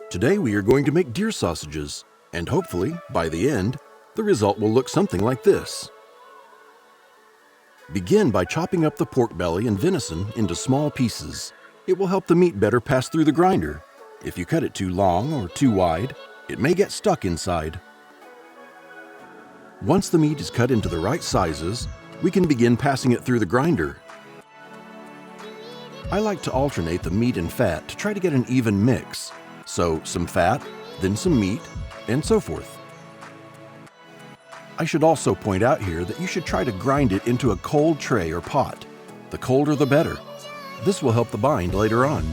Today we are going to make deer sausages, and hopefully, by the end, the result will look something like this. Begin by chopping up the pork belly and venison into small pieces. It will help the meat better pass through the grinder. If you cut it too long or too wide, it may get stuck inside. Once the meat is cut into the right sizes, we can begin passing it through the grinder. I like to alternate the meat and fat to try to get an even mix. So some fat, then some meat, and so forth. I should also point out here that you should try to grind it into a cold tray or pot. The colder the better. This will help the bind later on.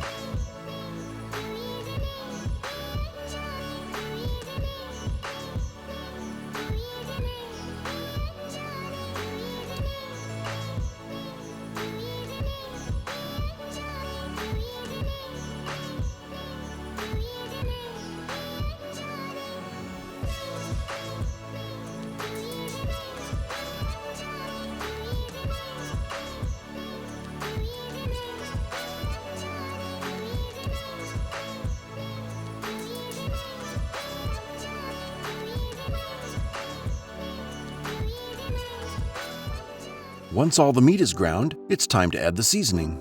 Once all the meat is ground, it's time to add the seasoning.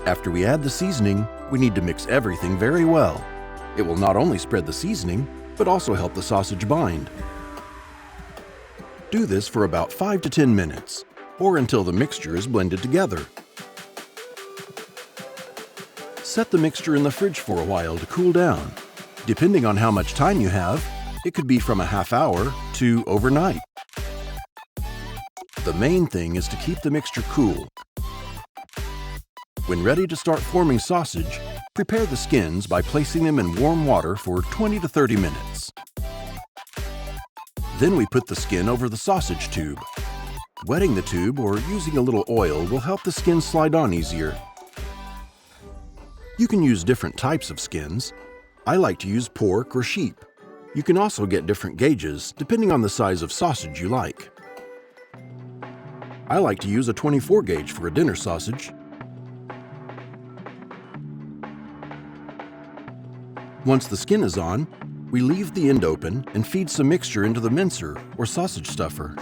After we add the seasoning, we need to mix everything very well. It will not only spread the seasoning, but also help the sausage bind. Do this for about 5 to 10 minutes, or until the mixture is blended together. Set the mixture in the fridge for a while to cool down. Depending on how much time you have, it could be from a half hour to overnight. The main thing is to keep the mixture cool. When ready to start forming sausage, prepare the skins by placing them in warm water for 20 to 30 minutes. Then we put the skin over the sausage tube. Wetting the tube or using a little oil will help the skin slide on easier. You can use different types of skins. I like to use pork or sheep. You can also get different gauges depending on the size of sausage you like. I like to use a 24 gauge for a dinner sausage. Once the skin is on, we leave the end open and feed some mixture into the mincer or sausage stuffer.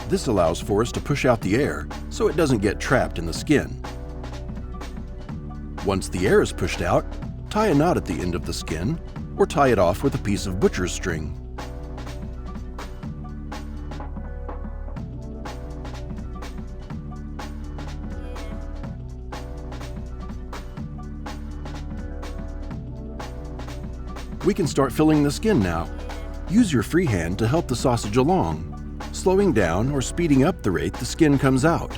This allows for us to push out the air so it doesn't get trapped in the skin. Once the air is pushed out, tie a knot at the end of the skin or tie it off with a piece of butcher's string. We can start filling the skin now. Use your free hand to help the sausage along, slowing down or speeding up the rate the skin comes out.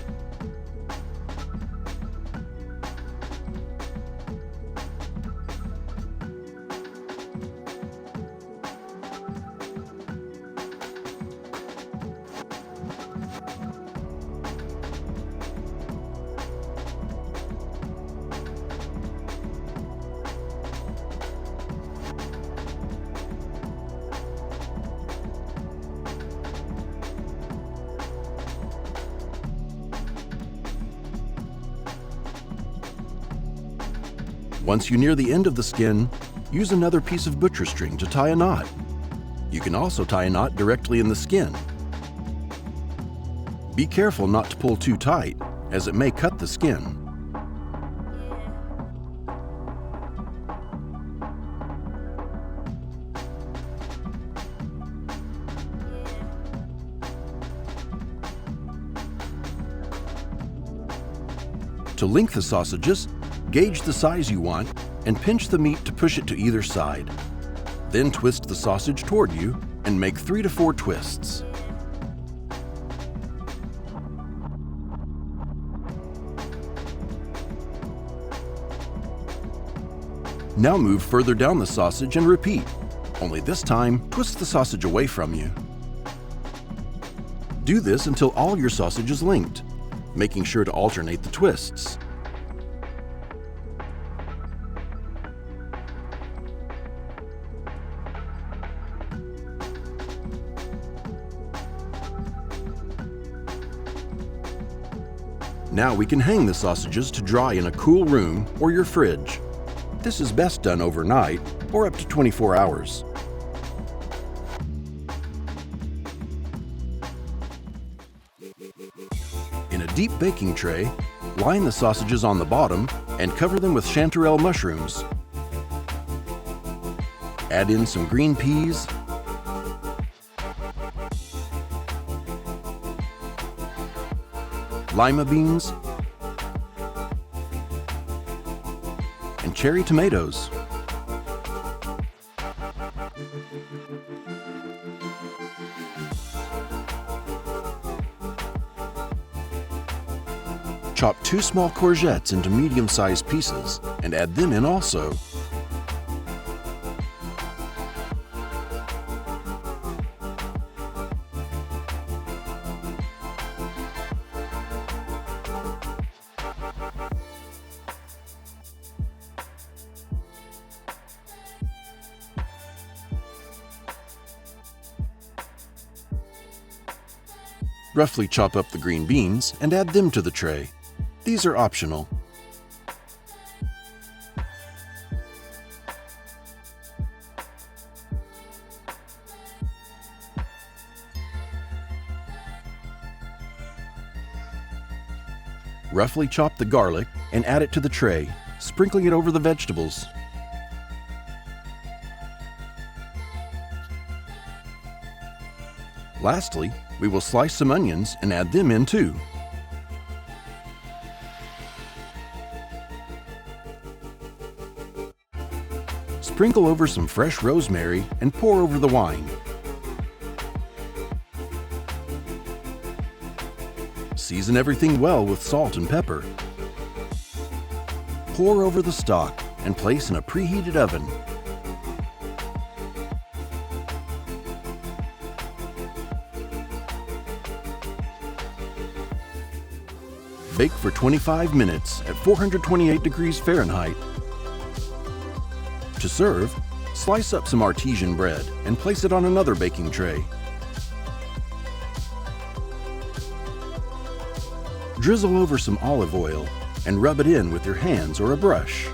Once you near the end of the skin, use another piece of butcher string to tie a knot. You can also tie a knot directly in the skin. Be careful not to pull too tight, as it may cut the skin. To length the sausages, gauge the size you want and pinch the meat to push it to either side. Then twist the sausage toward you and make 3 to 4 twists. Now move further down the sausage and repeat, only this time twist the sausage away from you. Do this until all your sausage is linked, making sure to alternate the twists. Now we can hang the sausages to dry in a cool room or your fridge. This is best done overnight or up to 24 hours. In a deep baking tray, line the sausages on the bottom and cover them with chanterelle mushrooms. Add in some green peas, lima beans, and cherry tomatoes. Chop 2 small courgettes into medium-sized pieces and add them in also. Roughly chop up the green beans and add them to the tray. These are optional. Roughly chop the garlic and add it to the tray, sprinkling it over the vegetables. Lastly, we will slice some onions and add them in too. Sprinkle over some fresh rosemary and pour over the wine. Season everything well with salt and pepper. Pour over the stock and place in a preheated oven. Bake for 25 minutes at 428 degrees Fahrenheit. To serve, slice up some artesian bread and place it on another baking tray. Drizzle over some olive oil and rub it in with your hands or a brush.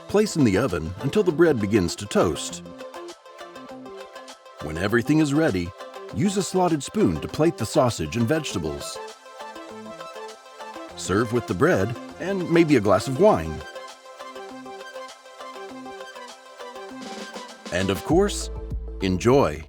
Place in the oven until the bread begins to toast. When everything is ready, use a slotted spoon to plate the sausage and vegetables. Serve with the bread and maybe a glass of wine. And of course, enjoy!